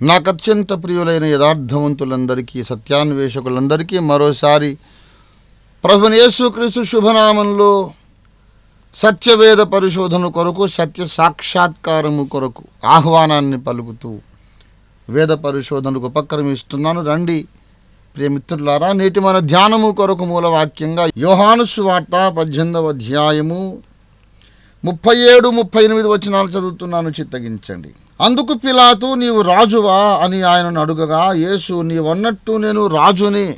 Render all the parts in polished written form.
నాకు అత్యంత ప్రియులైన యథార్థవంతులందరికీ, సత్యాన్వేషకులందరికీ మరోసారి ప్రభువైన యేసుక్రీస్తు శుభనామంలో సత్యవేద పరిశోధన కొరకు, సత్య సాక్షాత్కారము కొరకు ఆహ్వానాన్ని పలుకుతూ వేద పరిశోధనకు ఉపక్రమిస్తున్నాను. రండి ప్రియమిత్రులారా. నేటి మన ధ్యానము కొరకు మూలవాక్యంగా యోహాను సువార్త 18వ అధ్యాయము 37, 38 వచనాలు చదువుతున్నాను, చిత్తగించండి. అందుకు పిలాతు, నీవు రాజువా అని ఆయనను అడుగగా, యేసు, నీవన్నట్టు నేను రాజునే.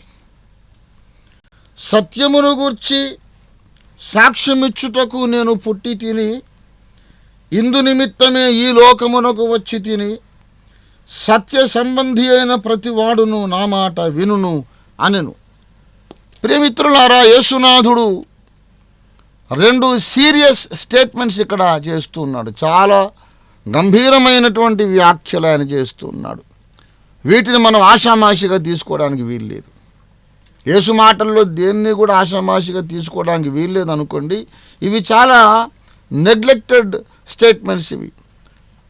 సత్యమును గూర్చి సాక్ష్యమిచ్చుటకు నేను పుట్టి తిని, ఇందు నిమిత్తమే ఈ లోకమునకు వచ్చి తిని, సత్య సంబంధి అయిన ప్రతివాడును నా మాట వినును అనెను. ప్రియమిత్రులారా, యేసునాథుడు 2 సీరియస్ స్టేట్మెంట్స్ ఇక్కడ చేస్తున్నాడు. చాలా గంభీరమైనటువంటి వ్యాఖ్యలు ఆయన చేస్తున్నాడు. వీటిని మనం ఆషామాషిగా తీసుకోవడానికి వీల్లేదు. యేసు మాటల్లో దేన్ని కూడా ఆషామాషిగా తీసుకోవడానికి వీల్లేదు అనుకోండి. ఇవి చాలా నెగ్లెక్టెడ్ స్టేట్మెంట్స్ ఇవి.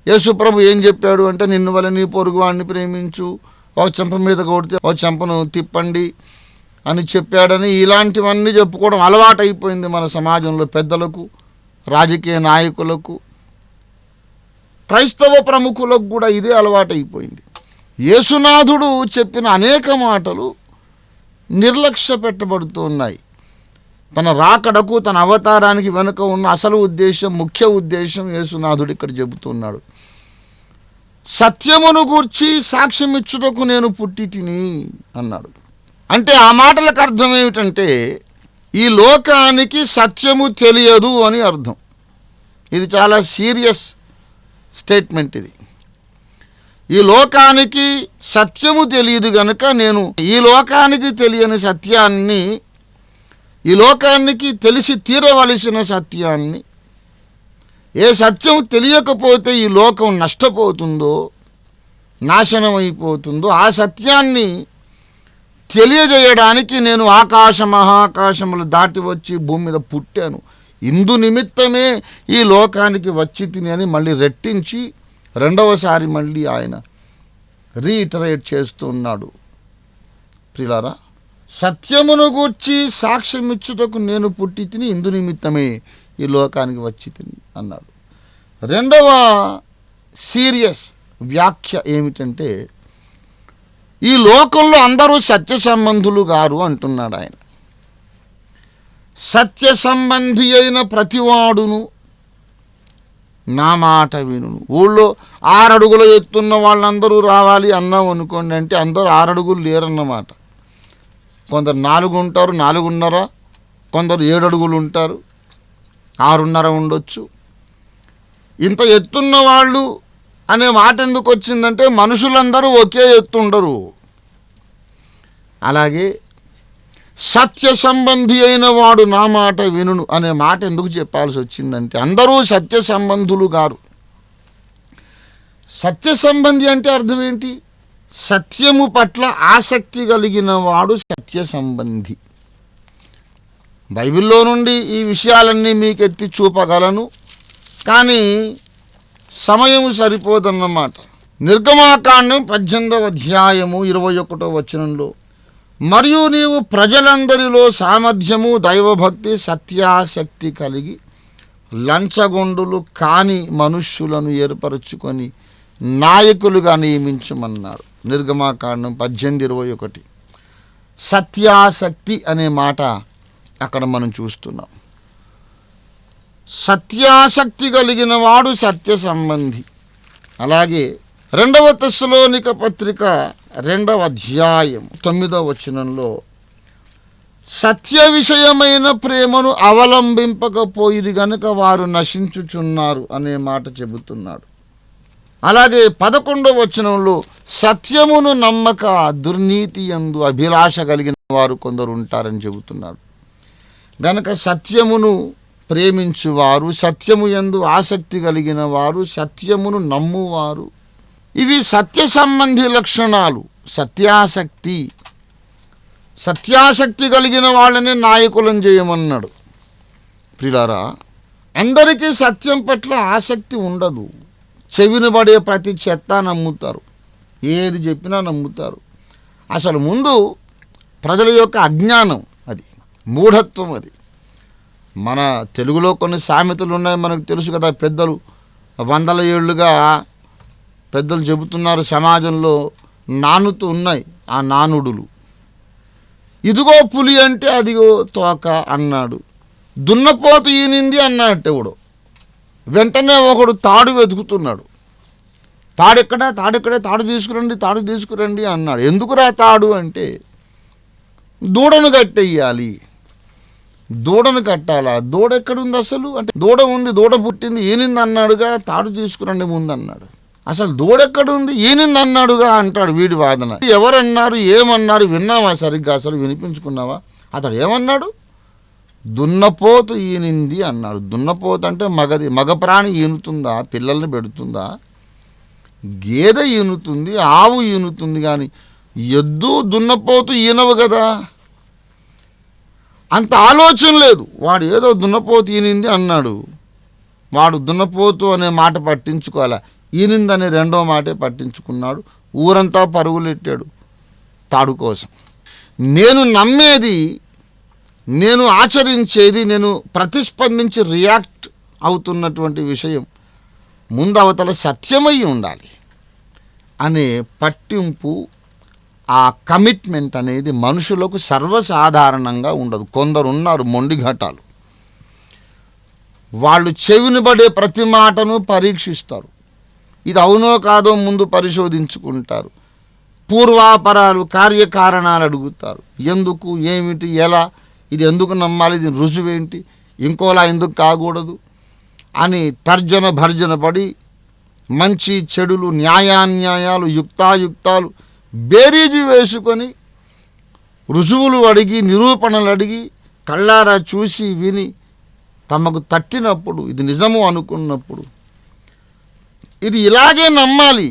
యేసు ప్రభు ఏం చెప్పాడు అంటే, నిన్ను వల్ల నీ పొరుగువాడిని ప్రేమించు, ఒక చెంప మీద కొడితే ఒక చెంపను తిప్పండి అని చెప్పాడని ఇలాంటివన్నీ చెప్పుకోవడం అలవాటైపోయింది మన సమాజంలో. పెద్దలకు, రాజకీయ నాయకులకు, క్రైస్తవ ప్రముఖులకు కూడా ఇదే అలవాటైపోయింది. యేసునాథుడు చెప్పిన అనేక మాటలు నిర్లక్ష్య పెట్టబడుతూ ఉన్నాయి. తన రాకడకు, తన అవతారానికి వెనుక ఉన్న అసలు ఉద్దేశం, ముఖ్య ఉద్దేశం యేసునాథుడు ఇక్కడ చెబుతున్నాడు. సత్యమును గూర్చి సాక్ష్యం ఇచ్చుటకు నేను పుట్టి తిని అన్నాడు. అంటే ఆ మాటలకు అర్థం ఏమిటంటే, ఈ లోకానికి సత్యము తెలియదు అని అర్థం. ఇది చాలా సీరియస్ స్టేట్మెంట్. ఇది ఈ లోకానికి సత్యము తెలియదు గనుక నేను ఈ లోకానికి తెలియని సత్యాన్ని, ఈ లోకానికి తెలిసి తీరవలసిన సత్యాన్ని, ఏ సత్యం తెలియకపోతే ఈ లోకం నష్టపోతుందో, నాశనం అయిపోతుందో, ఆ సత్యాన్ని తెలియజేయడానికి నేను ఆకాశ మహాకాశములు దాటి వచ్చి భూమి మీద పుట్టాను, ఇందు నిమిత్తమే ఈ లోకానికి వచ్చి తిని అని మళ్ళీ రెట్టించి రెండవసారి మళ్ళీ ఆయన రీఇటరేట్ చేస్తున్నాడు. ప్రియులారా, సత్యమును గూర్చి సాక్ష్యం ఇచ్చుటకు నేను పుట్టి తిని, ఇందు నిమిత్తమే ఈ లోకానికి వచ్చి తిని అన్నాడు. రెండవ సీరియస్ వ్యాఖ్య ఏమిటంటే, ఈ లోకంలో అందరూ సత్య సంబంధులు గారు అంటున్నాడు ఆయన. సత్య సంబంధి అయిన ప్రతివాడును నా మాట వినును. ఊళ్ళో 6 అడుగుల ఎత్తున్న వాళ్ళందరూ రావాలి అన్నాం అనుకోండి, అంటే అందరూ 6 అడుగులు లేరన్నమాట. కొందరు 4 ఉంటారు, 4.5, కొందరు 7 అడుగులు ఉంటారు, 6.5 ఉండొచ్చు. ఇంత ఎత్తున్న వాళ్ళు అనే మాట ఎందుకు వచ్చిందంటే, మనుషులందరూ ఒకే ఎత్తు ఉండరు. అలాగే సత్య సంబంధి అయిన వాడు నా మాట వినును అనే మాట ఎందుకు చెప్పాల్సి వచ్చిందంటే, అందరూ సత్య సంబంధులు గారు. సత్య సంబంధి అంటే అర్థం ఏంటి? సత్యము పట్ల ఆసక్తి కలిగిన వాడు సత్య సంబంధి. బైబిల్లో నుండి ఈ విషయాలన్నీ మీకు ఎత్తి చూపగలను, కానీ సమయము సరిపోదన్నమాట. నిర్గమాకాండం 18వ అధ్యాయము 21వ వచనంలో, మరియు నీవు ప్రజలందరిలో సామర్థ్యము, దైవభక్తి, సత్యాసక్తి కలిగి లంచగొండులు కాని మనుష్యులను ఏర్పరచుకొని నాయకులుగా నియమించమన్నాడు. నిర్గమాకాండం 18:21. సత్యాసక్తి అనే మాట అక్కడ మనం చూస్తున్నాం. సత్యాసక్తి కలిగిన వాడు సత్య సంబంధి. అలాగే 2వ తెస్సలోనిక పత్రిక 2వ అధ్యాయం 9వ వచనంలో, సత్య విషయమైన ప్రేమను అవలంబింపకపోయిరి గనుక వారు నశించుచున్నారు అనే మాట చెబుతున్నాడు. అలాగే 11వ వచనంలో, సత్యమును నమ్మక దుర్నీతి యందు అభిలాష కలిగిన వారు కొందరు ఉంటారని చెబుతున్నాడు. గనక సత్యమును ప్రేమించువారు, సత్యము యందు ఆసక్తి కలిగిన వారు, సత్యమును నమ్మువారు, ఇవి సత్య సంబంధి లక్షణాలు. సత్యాసక్తి, సత్యాసక్తి కలిగిన వాళ్ళని నాయకులను చేయమన్నాడు. ప్రియులారా, అందరికీ సత్యం పట్ల ఆసక్తి ఉండదు. చెవినబడే ప్రతి చెత్త నమ్ముతారు. ఏది చెప్పినా నమ్ముతారు. అసలు ముందు ప్రజల యొక్క అజ్ఞానం, అది మూఢత్వం. అది మన తెలుగులో కొన్ని సామెతలు ఉన్నాయి, మనకు తెలుసు కదా. పెద్దలు వందల ఏళ్ళుగా పెద్దలు చెబుతున్నారు, సమాజంలో నానుతూ ఉన్నాయి ఆ నానుడులు. ఇదిగో పులి అంటే అదిగో తోక అన్నాడు, దున్నపోతు ఈనింది అన్నాడు ఎవడో. వెంటనే ఒకడు తాడు వెతుకుతున్నాడు. తాడెక్కడా, తాడు తీసుకురండి అన్నాడు. ఎందుకురా తాడు అంటే, దూడను కట్టేయాలి. దూడను కట్టాలా? దూడ ఎక్కడుంది అసలు అంటే, దూడ ఉంది, దూడ పుట్టింది, ఈనింది అన్నాడుగా, తాడు తీసుకురండి ముందు అన్నాడు. అసలు దూడ ఎక్కడుంది, ఈనింది అన్నాడుగా అంటాడు వీడి వాదన. ఎవరన్నారు, ఏమన్నారు విన్నావా సరిగ్గా? అసలు వినిపించుకున్నావా? అతడు ఏమన్నాడు? దున్నపోతు ఈనింది అన్నాడు. దున్నపోతు అంటే మగ ప్రాణి ఈనుతుందా? పిల్లల్ని పెడుతుందా? గేదె ఈనుతుంది, ఆవు ఈనుతుంది, కానీ ఎద్దు దున్నపోతు ఈనవు కదా. అంత ఆలోచన లేదు. వాడు ఏదో దున్నపోతు ఈనింది అన్నాడు. వాడు దున్నపోతు అనే మాట పట్టించుకోవాలా, ఈనిందని రెండో మాటే పట్టించుకున్నాడు. ఊరంతా పరుగులెట్టాడు తాడు కోసం. నేను నమ్మేది, నేను ఆచరించేది, నేను ప్రతిస్పందించి రియాక్ట్ అవుతున్నటువంటి విషయం ముందు అవతల సత్యమై ఉండాలి అనే పట్టింపు, ఆ కమిట్మెంట్ అనేది మనుషులకు సర్వసాధారణంగా ఉండదు. కొందరు ఉన్నారు మొండిఘటాలు, వాళ్ళు చెవిని పడే ప్రతి మాటను పరీక్షిస్తారు. ఇది అవునో కాదో ముందు పరిశోధించుకుంటారు. పూర్వాపరాలు, కార్యకారణాలు అడుగుతారు. ఎందుకు, ఏమిటి, ఎలా, ఇది ఎందుకు నమ్మాలి, ఇది రుజువేంటి, ఇంకోలా ఎందుకు కాకూడదు అని తర్జన భర్జన పడి మంచి చెడులు, న్యాయాన్యాయాలు, యుక్తాయుక్తాలు బేరీజు వేసుకొని రుజువులు అడిగి, నిరూపణలు అడిగి, కళ్ళారా చూసి విని తమకు తట్టినప్పుడు, ఇది నిజము అనుకున్నప్పుడు, ఇది ఇలాగే నమ్మాలి,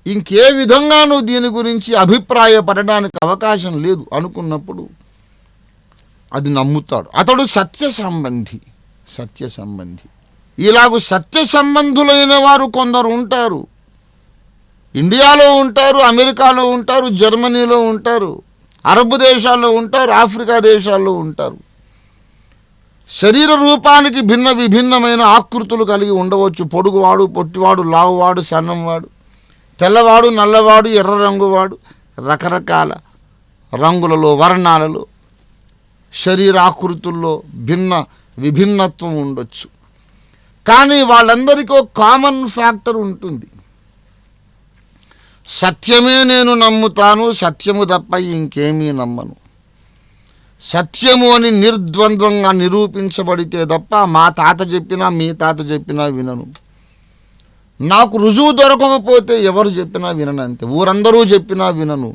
ఇంకే విధంగానూ దీని గురించి అభిప్రాయపడడానికి అవకాశం లేదు అనుకున్నప్పుడు అది నమ్ముతాడు. అతడు సత్య సంబంధి. ఇలాగ సత్య సంబంధులైన వారు కొందరు ఉంటారు. ఇండియాలో ఉంటారు, అమెరికాలో ఉంటారు, జర్మనీలో ఉంటారు, అరబ్ దేశాల్లో ఉంటారు, ఆఫ్రికా దేశాల్లో ఉంటారు. శరీర రూపానికి విభిన్నమైన ఆకృతులు కలిగి ఉండవచ్చు. పొడుగువాడు, పొట్టివాడు, లావువాడు, సన్నంవాడు, తెల్లవాడు, నల్లవాడు, ఎర్ర రంగువాడు, రకరకాల రంగులలో, వర్ణాలలో, శరీరాకృతుల్లో విభిన్నత్వం ఉండొచ్చు. కానీ వాళ్ళందరికీ ఒక కామన్ ఫ్యాక్టర్ ఉంటుంది. సత్యమే నేను నమ్ముతాను, సత్యము తప్ప ఇంకేమీ నమ్మను. సత్యము అని నిర్ద్వంద్వంగా నిరూపించబడితే తప్ప మా తాత చెప్పినా, మీ తాత చెప్పినా వినను. నాకు రుజువు దొరకకపోతే ఎవరు చెప్పినా విననంతే, ఊరందరూ చెప్పినా వినను.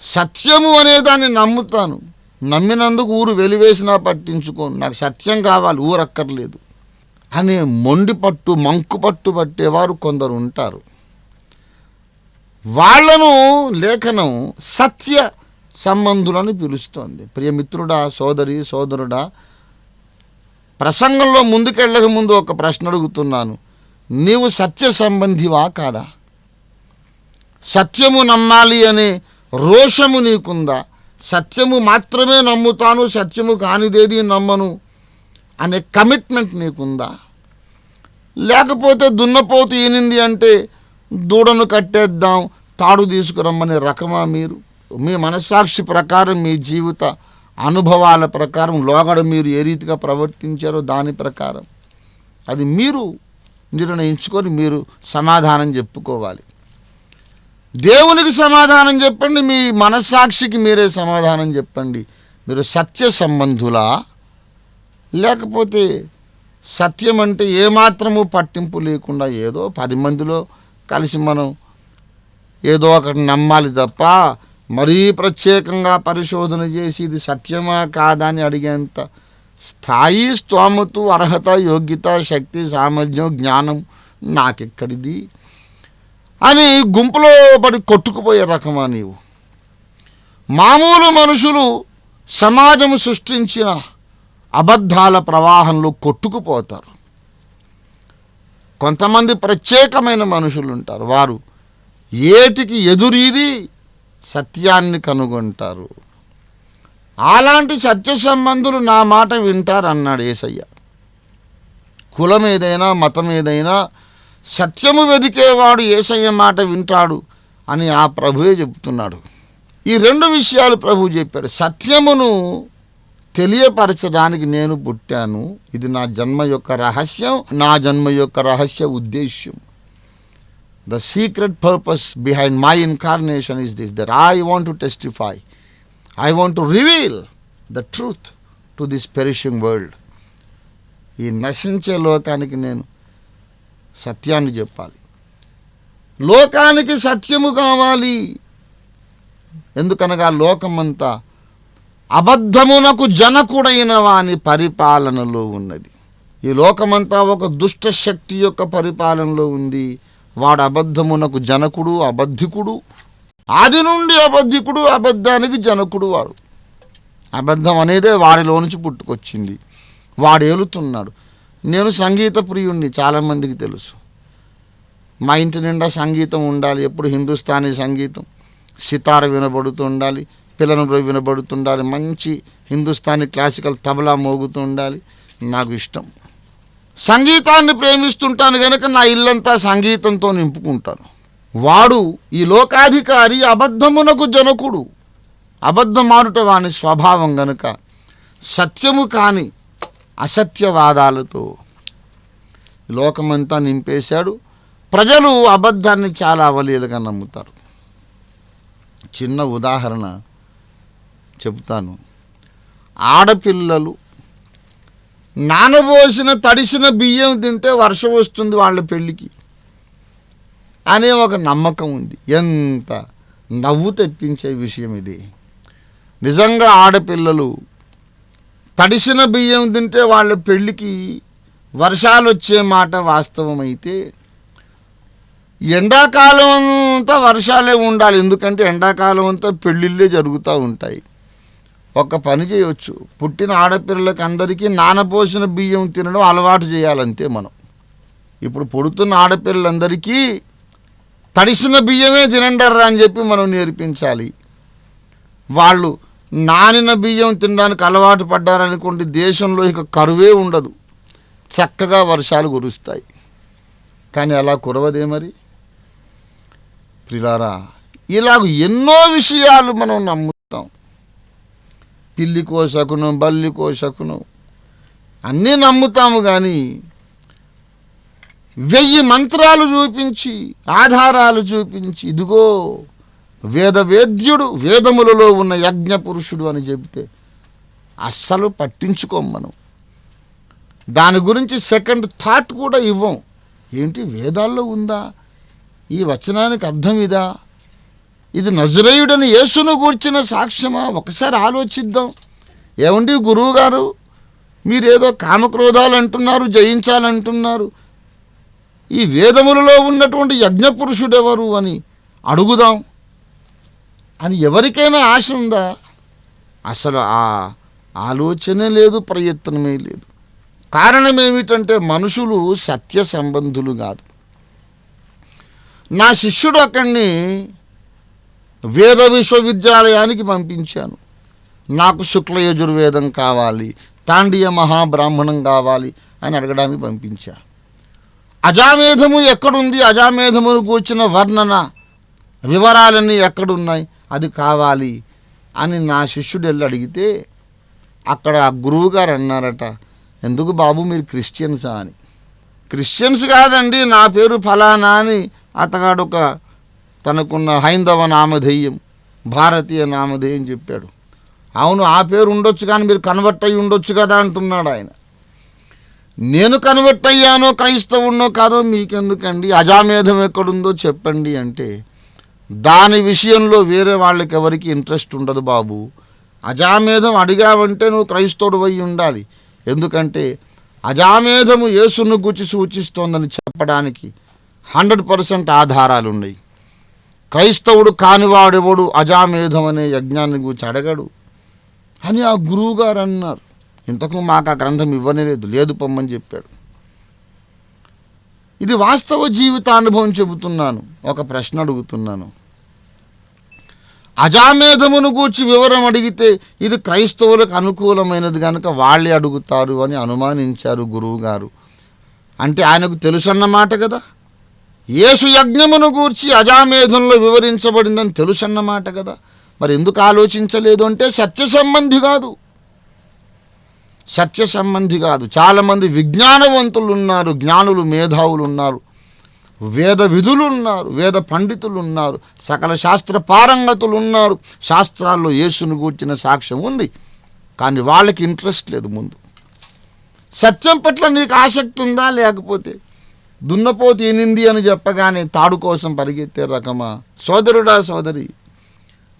సత్యము అనేదాన్ని నమ్ముతాను. నమ్మినందుకు ఊరు వెలివేసినా పట్టించుకోను. నాకు సత్యం కావాలి, ఊరక్కర్లేదు అనే మంకు పట్టు పట్టేవారు కొందరు ఉంటారు. వాళ్లను లేఖనం సత్య సంబంధులని పిలుస్తోంది. ప్రియమిత్రుడా, సోదరుడా, ప్రసంగంలో ముందుకెళ్ళక ముందు ఒక ప్రశ్న అడుగుతున్నాను. నీవు సత్య సంబంధివా కాదా? సత్యము నమ్మాలి అనే రోషము నీకుందా? సత్యము మాత్రమే నమ్ముతాను, సత్యము కానిదేది నమ్మను అనే కమిట్మెంట్ నీకుందా? లేకపోతే దున్నపోతు ఈనింది అంటే దూడను కట్టేద్దాం, తాడు తీసుకురమ్మనే రకమా మీరు? మీ మనస్సాక్షి ప్రకారం, మీ జీవిత అనుభవాల ప్రకారం, లోగడ మీరు ఏ రీతిగా ప్రవర్తించారో దాని ప్రకారం అది మీరు నిర్ణయించుకొని మీరు సమాధానం చెప్పుకోవాలి. దేవునికి సమాధానం చెప్పండి, మీ మనస్సాక్షికి మీరే సమాధానం చెప్పండి. మీరు సత్య సంబంధులా, లేకపోతే సత్యం అంటే ఏమాత్రము పట్టింపు లేకుండా ఏదో 10 మందిలో కలిసి మనం ఏదో ఒకటి నమ్మాలి తప్ప మరీ ప్రత్యేకంగా పరిశోధన చేసి ఇది సత్యమా కాదా అని అడిగేంత స్థాయి, స్తోమత, అర్హత, యోగ్యత, శక్తి, సామర్థ్యం, జ్ఞానం నాకెక్కడిది అని గుంపులో పడి కొట్టుకుపోయే రకమా నీవు? మామూలు మనుషులు సమాజం సృష్టించిన అబద్ధాల ప్రవాహంలో కొట్టుకుపోతారు. కొంతమంది ప్రత్యేకమైన మనుషులు ఉంటారు. వారు ఏటికి ఎదురీది సత్యాన్ని కనుగొంటారు. అలాంటి సత్య సంబంధులు నా మాట వింటారు అన్నాడు యేసయ్య. కులం ఏదైనా మతం ఏదైనా సత్యము వెదికేవాడు యేసయ్య మాట వింటాడు అని ఆ ప్రభువే చెప్తున్నాడు. ఈ రెండు విషయాలు ప్రభువు చెప్పాడు. సత్యమును తెలియపరచడానికి నేను పుట్టాను, ఇది నా జన్మ యొక్క రహస్యం, నా జన్మ యొక్క రహస్య ఉద్దేశ్యం. The secret purpose behind my incarnation is this, that I want to testify, I want to reveal the truth to this perishing world. ఈ నశించే లోకానికి నేను సత్యాన్ని చెప్పాలి. లోకానికి సత్యము కావాలి. ఎందుకనగా లోకమంతా అబద్ధమునకు జనకుడైన వాని పరిపాలనలో ఉన్నది. ఈ లోకమంతా ఒక దుష్ట శక్తి యొక్క పరిపాలనలో ఉంది. వాడు అబద్ధమునకు జనకుడు, అబద్ధికుడు. ఆది నుండి అబద్ధికుడు, అబద్ధానికి జనకుడు వాడు. అబద్ధం అనేదే వాడిలో నుంచి పుట్టుకొచ్చింది. వాడు ఏలుతున్నాడు. నేను సంగీత ప్రియుణ్ణి, చాలామందికి తెలుసు. మా ఇంటి నిండా సంగీతం ఉండాలి. ఎప్పుడు హిందుస్థానీ సంగీతం, సితార వినబడుతూ ఉండాలి, పిల్లనబ్రో వినబడుతుండాలి, మంచి హిందుస్థానీ క్లాసికల్ తబలా మోగుతూ ఉండాలి. నాకు ఇష్టం. సంగీతాన్ని ప్రేమిస్తుంటాను కనుక నా ఇల్లంతా సంగీతంతో నింపుకుంటాను. వాడు ఈ లోకాధికారి, అబద్ధమునకు జనకుడు. అబద్ధమాడుట వాని స్వభావం గనుక సత్యము కాని అసత్యవాదాలతో లోకమంతా నింపేశాడు. ప్రజలు అబద్ధాన్ని చాలా అవలీలగా నమ్ముతారు. చిన్న ఉదాహరణ చెబుతాను. ఆడపిల్లలు నానబోసిన తడిసిన బియ్యం తింటే వర్షం వస్తుంది వాళ్ళ పెళ్ళికి అనే ఒక నమ్మకం ఉంది. ఎంత నవ్వు తెప్పించే విషయం ఇది. నిజంగా ఆడపిల్లలు తడిసిన బియ్యం తింటే వాళ్ళ పెళ్ళికి వర్షాలు వచ్చే మాట వాస్తవమైతే, ఎండాకాలం అంతా వర్షాలే ఉండాలి. ఎందుకంటే ఎండాకాలం అంతా పెళ్ళిళ్ళే జరుగుతూ ఉంటాయి. ఒక పని చేయవచ్చు, పుట్టిన ఆడపిల్లలకి అందరికీ నానపోసిన బియ్యం తినడం అలవాటు చేయాలంతే మనం. ఇప్పుడు పుడుతున్న ఆడపిల్లలందరికీ తడిసిన బియ్యమే తినండర్రా అని చెప్పి మనం నేర్పించాలి. వాళ్ళు నానిన బియ్యం తినడానికి అలవాటు పడ్డారనుకోండి, దేశంలో ఇక కరువే ఉండదు, చక్కగా వర్షాలు కురుస్తాయి. కానీ అలా కురవదే మరి. ప్రియులారా, ఇలాగ ఎన్నో విషయాలు మనం నమ్ముతాం. పిల్లికో శకునం, బల్లికో శకునం అన్నీ నమ్ముతాము. కానీ 1000 మంత్రాలు చూపించి, ఆధారాలు చూపించి, ఇదిగో వేదవేద్యుడు, వేదములలో ఉన్న యజ్ఞ పురుషుడు అని చెబితే అస్సలు పట్టించుకోం మనం. దాని గురించి సెకండ్ థాట్ కూడా ఇవ్వం. ఏంటి వేదాల్లో ఉందా, ఈ వచనానికి అర్థం ఇదా, ఇది నజరేయుడని యేసును గూర్చిన సాక్ష్యమా, ఒకసారి ఆలోచిద్దాం. ఏమండి గురువుగారు, మీరేదో కామక్రోధాలు అంటున్నారు, జయించాలంటున్నారు, ఈ వేదములలో ఉన్నటువంటి యజ్ఞపురుషుడు ఎవరు అని అడుగుదాం అని ఎవరికైనా ఆశ ఉందా? అసలు ఆ ఆలోచనే లేదు, ప్రయత్నమే లేదు. కారణం ఏమిటంటే మనుషులు సత్య సంబంధులు కాదు. నా శిష్యుడు అక్కడిని వేద విశ్వవిద్యాలయానికి పంపించాను. నాకు శుక్ల యజుర్వేదం కావాలి, తాండియ మహాబ్రాహ్మణం కావాలి అని అడగడానికి పంపించా. అజామేధము ఎక్కడుంది, అజామేధమును కూర్చిన వర్ణన వివరాలన్నీ ఎక్కడున్నాయి, అది కావాలి అని నా శిష్యుడు వెళ్ళి అడిగితే అక్కడ ఆ గురువుగారు అన్నారట, ఎందుకు బాబు మీరు క్రిస్టియన్సా అని. క్రిస్టియన్స్ కాదండి, నా పేరు ఫలానా అని అతగాడు ఒక తనకున్న హైందవ నామధేయం, భారతీయ నామధేయం చెప్పాడు. అవును, ఆ పేరు ఉండొచ్చు, కానీ మీరు కన్వర్ట్ అయ్యి ఉండొచ్చు కదా అంటున్నాడు ఆయన. నేను కన్వర్ట్ అయ్యానో క్రైస్తవున్నో కాదో మీకెందుకండి, అజామేధం ఎక్కడుందో చెప్పండి అంటే దాని విషయంలో వేరే వాళ్ళకి ఎవరికి ఇంట్రెస్ట్ ఉండదు బాబు. అజామేధం అడిగావంటే నువ్వు క్రైస్తవుడు అయి ఉండాలి. ఎందుకంటే అజామేధము యేసును గురించి సూచిస్తోందని చెప్పడానికి 100% ఆధారాలు ఉన్నాయి. క్రైస్తవుడు కానివాడెవడు అజామేధం అనే యజ్ఞాన్ని గురించి అడగడు అని ఆ గురువుగారు అన్నారు. ఇంతకు మాకు ఆ గ్రంథం ఇవ్వనే లేదు, లేదు పొమ్మని చెప్పాడు. ఇది వాస్తవ జీవితానుభవం చెబుతున్నాను. ఒక ప్రశ్న అడుగుతున్నాను. అజామేధమును గూర్చి వివరం అడిగితే ఇది క్రైస్తవులకు అనుకూలమైనది కనుక వాళ్ళే అడుగుతారు అని అనుమానించారు గురువు గారు. అంటే ఆయనకు తెలుసన్నమాట కదా. యేసు యజ్ఞమును గూర్చి అజామేధంలో వివరించబడిందని తెలుసన్నమాట కదా. మరి ఎందుకు ఆలోచించలేదు అంటే సత్య సంబంధి కాదు. సత్య సంబంధి కాదు. చాలామంది విజ్ఞానవంతులు ఉన్నారు, జ్ఞానులు, మేధావులు ఉన్నారు, వేద విధులు ఉన్నారు, వేద పండితులు ఉన్నారు, సకల శాస్త్ర పారంగతులు ఉన్నారు. శాస్త్రాల్లో యేసును గూర్చిన సాక్ష్యం ఉంది, కానీ వాళ్ళకి ఇంట్రెస్ట్ లేదు. ముందు సత్యం పట్ల నీకు ఆసక్తి ఉందా? లేకపోతే దున్నపోతు ఈనింది అని చెప్పగానే తాడు కోసం పరిగెత్తే రకమా? సోదరుడా, సోదరి,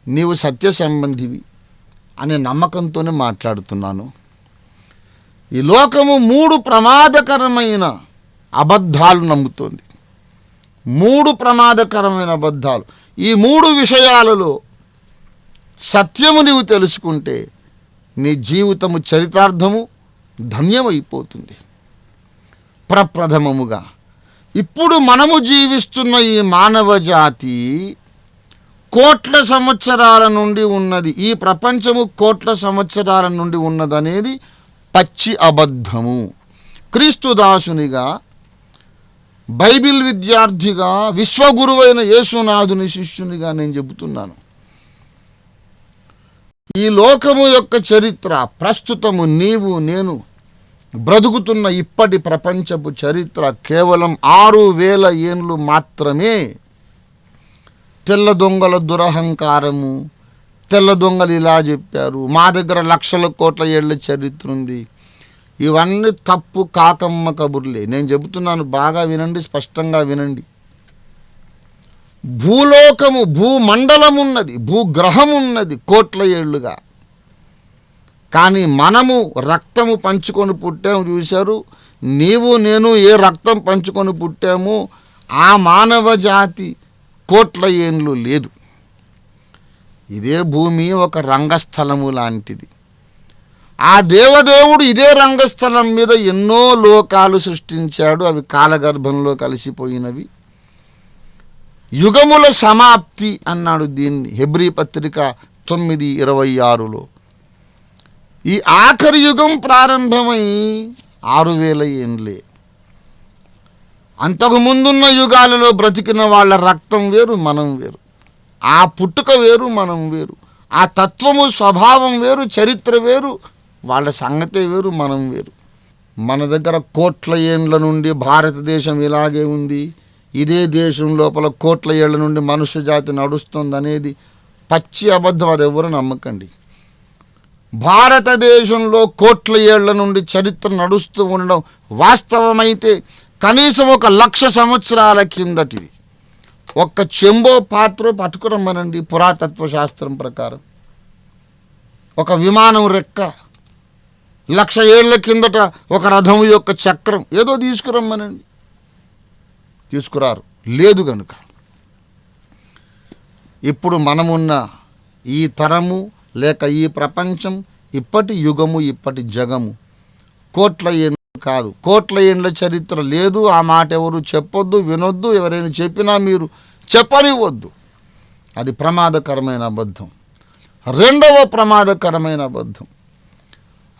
నీవు సత్య సంబంధివి అనే నమ్మకంతోనే మాట్లాడుతున్నాను. ఈ లోకము 3 ప్రమాదకరమైన అబద్ధాలు నమ్ముతోంది. 3 ప్రమాదకరమైన అబద్ధాలు. ఈ 3 విషయాలలో సత్యము నీవు తెలుసుకుంటే నీ జీవితము చరితార్థము ధన్యమైపోతుంది. ప్రప్రథమముగా ఇప్పుడు మనము జీవిస్తున్న ఈ మానవ జాతి కోట్ల సంవత్సరాల నుండి ఉన్నది. ఈ ప్రపంచము కోట్ల సంవత్సరాల నుండి ఉన్నదనేది పచ్చి అబద్ధము. క్రీస్తుదాసునిగా, బైబిల్ విద్యార్థిగా, విశ్వగురువైన యేసునాథుని శిష్యునిగా నేను చెబుతున్నాను. ఈ లోకము యొక్క చరిత్ర, ప్రస్తుతము నీవు నేను బ్రతుకుతున్న ఇప్పటి ప్రపంచపు చరిత్ర కేవలం 6000 ఏండ్లు మాత్రమే. తెల్ల దొంగల దురహంకారము, తెల్ల దొంగలు ఇలా చెప్పారు, మా దగ్గర లక్షల కోట్ల ఏళ్ల చరిత్ర ఉంది, ఇవన్నీ తప్పు కాకమ్మ కబుర్లే. నేను చెబుతున్నాను, బాగా వినండి, స్పష్టంగా వినండి. భూలోకము, భూమండలం ఉన్నది, భూగ్రహం ఉన్నది కోట్ల ఏళ్లుగా. కానీ మనము రక్తము పంచుకొని పుట్టాము. చూశారు, నీవు నేను ఏ రక్తం పంచుకొని పుట్టామో ఆ మానవ జాతి కోట్ల ఏండ్లు లేదు. ఇదే భూమి ఒక రంగస్థలము లాంటిది. ఆ దేవదేవుడు ఇదే రంగస్థలం మీద ఎన్నో లోకాలు సృష్టించాడు. అవి కాలగర్భంలో కలిసిపోయినవి. యుగముల సమాప్తి అన్నాడు దీన్ని హెబ్రీ పత్రిక 9:26లో. ఈ ఆఖరి యుగం ప్రారంభమై 6000 ఏండ్లే. అంతకుముందున్న యుగాలలో బ్రతికిన వాళ్ళ రక్తం వేరు, మనం వేరు. ఆ పుట్టుక వేరు, మనం వేరు. ఆ తత్వము, స్వభావం వేరు, చరిత్ర వేరు. వాళ్ళ సంగతే వేరు, మనం వేరు. మన దగ్గర కోట్ల ఏండ్ల నుండి భారతదేశం ఇలాగే ఉంది, ఇదే దేశం లోపల కోట్ల ఏళ్ల నుండి మనుష్య జాతి నడుస్తుంది అనేది పచ్చి అబద్ధం. అది ఎవరు నమ్మకండి. భారతదేశంలో కోట్ల ఏళ్ల నుండి చరిత్ర నడుస్తూ ఉండడం వాస్తవమైతే కనీసం 1,00,000 సంవత్సరాల కిందటిది. ఒక్క చెంబో పాత్ర పట్టుకురమ్మనండి. పురాతత్వ శాస్త్రం ప్రకారం ఒక విమానం రెక్క 1,00,000 ఏళ్ల కిందట ఒక రథం యొక్క చక్రం ఏదో తీసుకురమ్మనండి. తీసుకురారు, లేదు కనుక. ఇప్పుడు మనమున్న ఈ తరము లేక ఈ ప్రపంచం, ఇప్పటి యుగము, ఇప్పటి జగము కోట్ల ఏండ్లు కాదు. కోట్ల ఏండ్ల చరిత్ర లేదు. ఆ మాట ఎవరు చెప్పొద్దు, వినొద్దు. ఎవరైనా చెప్పినా మీరు చెప్పనివ్వద్దు. అది ప్రమాదకరమైన అబద్ధం. రెండవ ప్రమాదకరమైన అబద్ధం,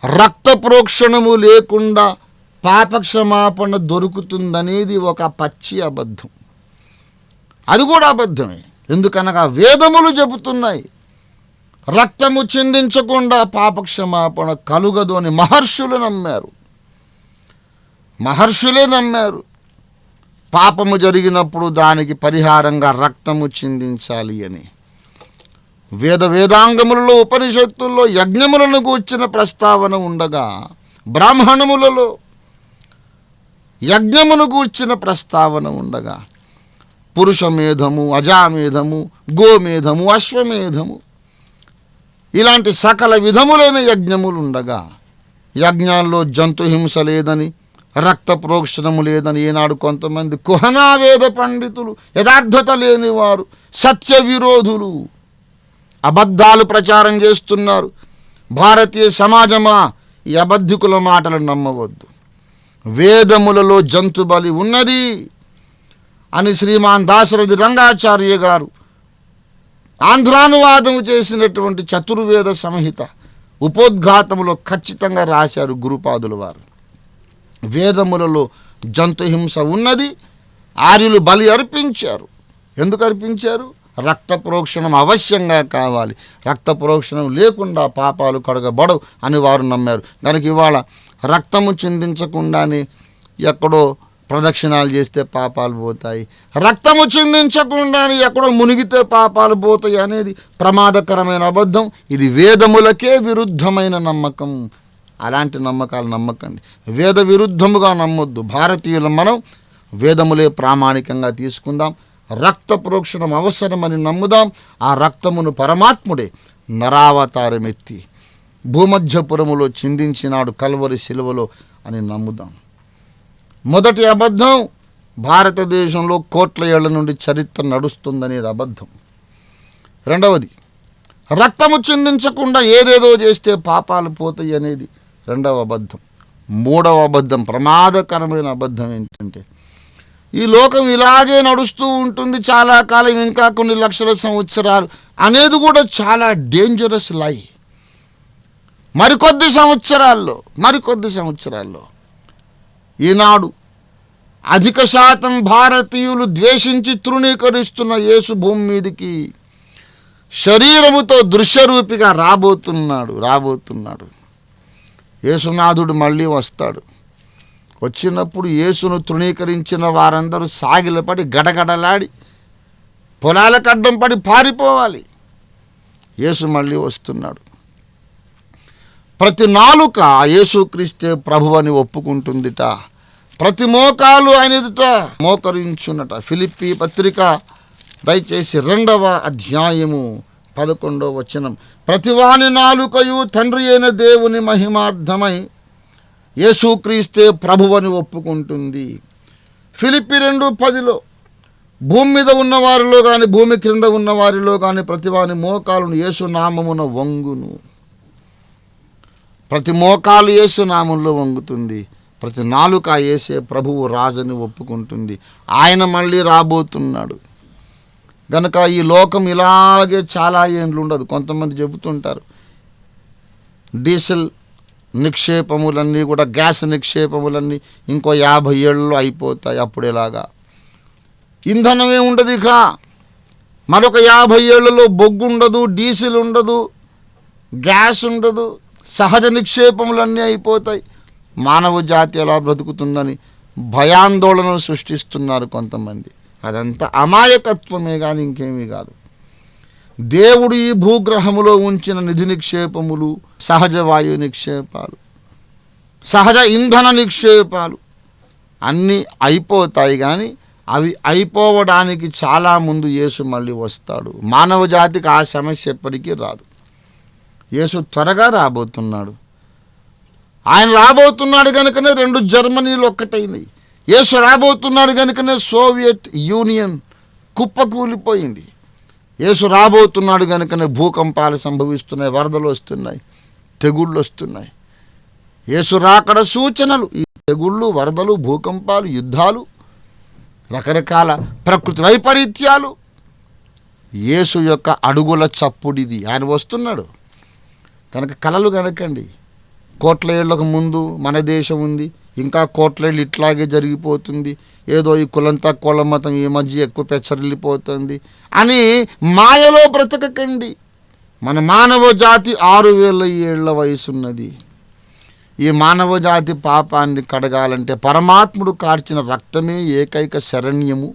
రక్త ప్రోక్షణము లేకుండా పాపక్షమాపణ దొరుకుతుందనేది ఒక పచ్చి అబద్ధం. అది కూడా అబద్ధమే. ఎందుకనగా వేదములు చెబుతున్నాయి రక్తము చిందించకుండా పాపక్షమాపణ కలుగదు అని. మహర్షులు నమ్మారు, మహర్షులే నమ్మారు. పాపము జరిగినప్పుడు దానికి పరిహారంగా రక్తము చిందించాలి అని. వేదాంగములలో, ఉపనిషత్తుల్లో యజ్ఞములను గూర్చిన ప్రస్తావన ఉండగా, బ్రాహ్మణములలో యజ్ఞమును గూర్చిన ప్రస్తావన ఉండగా, పురుషమేధము, అజామేధము, గోమేధము, అశ్వమేధము ఇలాంటి సకల విధములైన యజ్ఞములు ఉండగా, యజ్ఞాల్లో జంతుహింస లేదని, రక్త ప్రోక్షణము లేదని ఈనాడు కొంతమంది కుహనా వేద పండితులు, యథార్థత లేనివారు, సత్య విరోధులు అబద్ధాలు ప్రచారం చేస్తున్నారు. భారతీయ సమాజమా, ఈ అబద్ధికుల మాటలు నమ్మవద్దు. వేదములలో జంతు బలి ఉన్నది, అని శ్రీమాన్ దాశరథి రంగాచార్య గారు ఆంధ్రానువాదము చేసినటువంటి చతుర్వేద సంహిత ఉపోద్ఘాతములో ఖచ్చితంగా రాశారు గురుపాదుల వారు. వేదములలో జంతుహింస ఉన్నది. ఆర్యులు బలి అర్పించారు. ఎందుకు అర్పించారు? రక్త ప్రోక్షణం అవశ్యంగా కావాలి, రక్త ప్రోక్షణం లేకుండా పాపాలు కడగబడవు అని వారు నమ్మారు. కనుక ఇవాళ రక్తము చిందించకుండానే ఎక్కడో ప్రదక్షిణాలు చేస్తే పాపాలు పోతాయి, రక్తము చిందించకుండానే ఎక్కడో మునిగితే పాపాలు పోతాయి అనేది ప్రమాదకరమైన అబద్ధం. ఇది వేదములకే విరుద్ధమైన నమ్మకం. అలాంటి నమ్మకాలు నమ్మకండి. వేద విరుద్ధముగా నమ్మొద్దు. భారతీయులం మనం వేదములే ప్రామాణికంగా తీసుకుందాం. రక్త ప్రోక్షణం అవసరమని నమ్ముదాం. ఆ రక్తమును పరమాత్ముడే నరావతారమెత్తి భూమధ్యపురములో చిందించినాడు కల్వరి శిలువలో అని నమ్ముదాం. మొదటి అబద్ధం, భారతదేశంలో కోట్ల ఏళ్ల నుండి చరిత్ర నడుస్తుందనేది అబద్ధం. రెండవది, రక్తము చిందించకుండా ఏదేదో చేస్తే పాపాలు పోతాయి అనేది రెండవ అబద్ధం. మూడవ అబద్ధం, ప్రమాదకరమైన అబద్ధం ఏంటంటే ఈ లోకం ఇలాగే నడుస్తూ ఉంటుంది చాలా కాలం, ఇంకా కొన్ని లక్షల సంవత్సరాలు అనేది కూడా చాలా డేంజరస్ లై. మరికొద్ది సంవత్సరాల్లో ఈనాడు అధిక శాతం భారతీయులు ద్వేషించి తృణీకరిస్తున్న యేసు భూమి మీదికి శరీరముతో దృశ్యరూపిగా రాబోతున్నాడు. యేసునాథుడు మళ్ళీ వస్తాడు. వచ్చినప్పుడు యేసును తృణీకరించిన వారందరూ సాగిలపడి గడగడలాడి పొలాలకు అడ్డం పడి పారిపోవాలి. యేసు మళ్ళీ వస్తున్నాడు. ప్రతి నాలుక యేసుక్రీస్తే ప్రభువని ఒప్పుకుంటుందిట. ప్రతి మోకాలు ఆయన ఎదుట మోకరించున్నట. ఫిలిప్పీ పత్రిక దయచేసి 2వ అధ్యాయము 11వ వచనం. ప్రతివాని నాలుకయు తండ్రి అయిన దేవుని మహిమార్థమై యేసుక్రీస్తే ప్రభువని ఒప్పుకుంటుంది. ఫిలిప్పీ 2:10 భూమి మీద ఉన్నవారిలో కానీ భూమి క్రింద ఉన్నవారిలో కానీ ప్రతివాని మోకాలను యేసు నామమున వంగును. ప్రతి మోకాలు యేసు నామంలో వంగుతుంది. ప్రతి నాలుక యేసే ప్రభువు రాజని ఒప్పుకుంటుంది. ఆయన మళ్ళీ రాబోతున్నాడు. గనక ఈ లోకం ఇలాగే చాలా ఏండ్లు ఉండదు. కొంతమంది చెబుతుంటారు డీజిల్ నిక్షేపములన్నీ కూడా, గ్యాస్ నిక్షేపములన్నీ ఇంకో 50 ఏళ్ళలో అయిపోతాయి. అప్పుడు ఎలాగా? ఇంధనమే ఉండదు. ఇక మరొక 50 ఏళ్లలో బొగ్గు ఉండదు, డీజిల్ ఉండదు, గ్యాస్ ఉండదు, సహజ నిక్షేపములన్నీ అయిపోతాయి. మానవ జాతి ఎలా బ్రతుకుతుందని భయాందోళనలు సృష్టిస్తున్నారు కొంతమంది. అదంతా అమాయకత్వమే కానీ ఇంకేమీ కాదు. దేవుడు ఈ భూగ్రహములో ఉంచిన నిధి నిక్షేపములు, సహజ వాయు నిక్షేపాలు, సహజ ఇంధన నిక్షేపాలు అన్నీ అయిపోతాయి. కానీ అవి అయిపోవడానికి చాలా ముందు యేసు మళ్ళీ వస్తాడు. మానవ జాతికి ఆ సమస్య ఎప్పటికీ రాదు. యేసు త్వరగా రాబోతున్నాడు. ఆయన రాబోతున్నాడు కనుకనే 2 జర్మనీలు ఒక్కటైనాయి. యేసు రాబోతున్నాడు కనుకనే సోవియట్ యూనియన్ కుప్పకూలిపోయింది. యేసు రాబోతున్నాడు కనుకనే భూకంపాలు సంభవిస్తున్నాయి, వరదలు వస్తున్నాయి, తెగుళ్ళు వస్తున్నాయి. యేసు రాకడ సూచనలు ఈ తెగుళ్ళు, వరదలు, భూకంపాలు, యుద్ధాలు, రకరకాల ప్రకృతి వైపరీత్యాలు. యేసు యొక్క అడుగుల చప్పుడిది. ఆయన వస్తున్నాడు కనుక కలలు కనకండి. కోట్ల ఏళ్లకు ముందు మన దేశం ఉంది, ఇంకా కోట్లేళ్ళు ఇట్లాగే జరిగిపోతుంది, ఏదో ఈ కులం తక్కువ మతం ఈ మధ్య ఎక్కువ పెచ్చరిల్లిపోతుంది అని మాయలో బ్రతకకండి. మన మానవ జాతి 6000 ఏళ్ల వయసున్నది. ఈ మానవ జాతి పాపాన్ని కడగాలంటే పరమాత్ముడు కార్చిన రక్తమే ఏకైక శరణ్యము.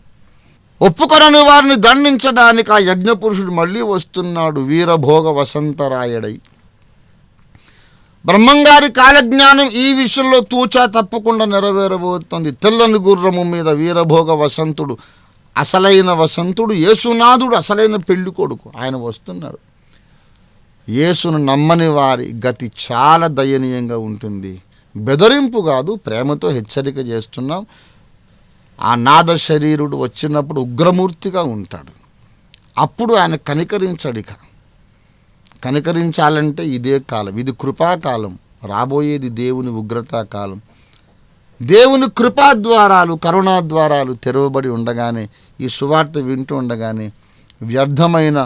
ఒప్పుకొనని వారిని దండించడానికి ఆ యజ్ఞపురుషుడు మళ్ళీ వస్తున్నాడు వీరభోగ వసంతరాయడై. బ్రహ్మంగారి కాలజ్ఞానం ఈ విషయంలో తూచా తప్పకుండా నెరవేరబోతుంది. తెల్లని గుర్రము మీద వీరభోగ వసంతుడు, అసలైన వసంతుడు యేసునాథుడు, అసలైన పెళ్లి కొడుకు ఆయన వస్తున్నాడు. యేసును నమ్మని వారి గతి చాలా దయనీయంగా ఉంటుంది. బెదరింపు కాదు, ప్రేమతో హెచ్చరిక చేస్తున్నాం. ఆ నాద శరీరుడు వచ్చినప్పుడు ఉగ్రమూర్తిగా ఉంటాడు. అప్పుడు ఆయన కనికరించాడు. ఇక కనికరించాలంటే ఇదే కాలం, ఇది కృపాకాలం. రాబోయేది దేవుని ఉగ్రతా కాలం. దేవుని కృపాద్వారాలు, కరుణాద్వారాలు తెరవబడి ఉండగానే, ఈ సువార్త వింటూ ఉండగానే వ్యర్థమైన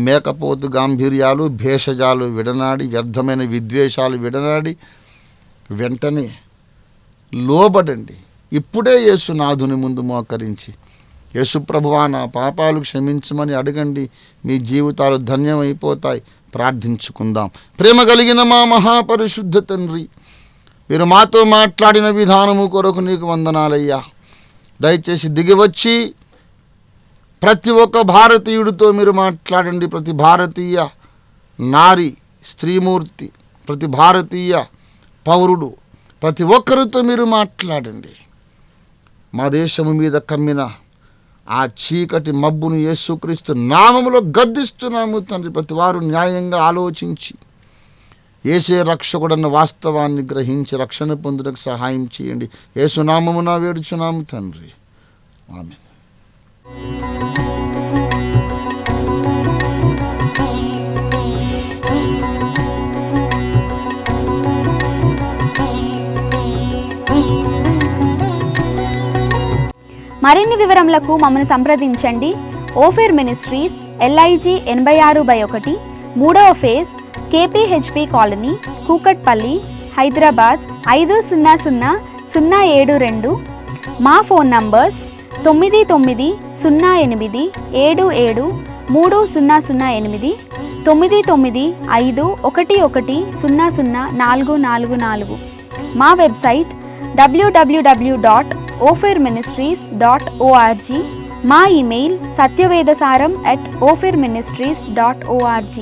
మేకపోతు గాంభీర్యాలు, భేషజాలు విడనాడి, వ్యర్థమైన విద్వేషాలు విడనాడి వెంటనే లోబడండి. ఇప్పుడే యేసునాథుని ముందు మోకరించి, యేసుప్రభువా నా పాపాలు క్షమించమని అడగండి. మీ జీవితాలు ధన్యమైపోతాయి. ప్రార్థించుకుందాం. ప్రేమ కలిగిన మా మహాపరిశుద్ధ తండ్రి, మీరు మాతో మాట్లాడిన విధానము కొరకు నీకు వందనాలయ్యా. దయచేసి దిగివచ్చి ప్రతి ఒక్క భారతీయుడితో మీరు మాట్లాడండి. ప్రతి భారతీయ నారి, స్త్రీమూర్తి, ప్రతి భారతీయ పౌరుడు, ప్రతి ఒక్కరితో మీరు మాట్లాడండి. మా దేశము మీద కమ్మిన ఆ చీకటి మబ్బును యేసుక్రీస్తు నామములో గద్దిస్తున్నాము తండ్రి. ప్రతి వారు న్యాయంగా ఆలోచించి యేసే రక్షకుడన్న వాస్తవాన్ని గ్రహించి రక్షణ పొందుటకు సహాయం చేయండి. యేసు నామమున వేడుచున్నాము తండ్రి, ఆమేన్. మరిన్ని వివరములకు మమ్మల్ని సంప్రదించండి. ఓఫీర్ మినిస్ట్రీస్, LIG 86/1, 3వ phase, KPHP colony, Kukatpally, Hyderabad 500072. మా ఫోన్ నంబర్స్ 9908773008, 9955110044. మా వెబ్సైట్ www.ofirministries.org. మా ఇమెయిల్ satyvedasaram@ofirministries.org.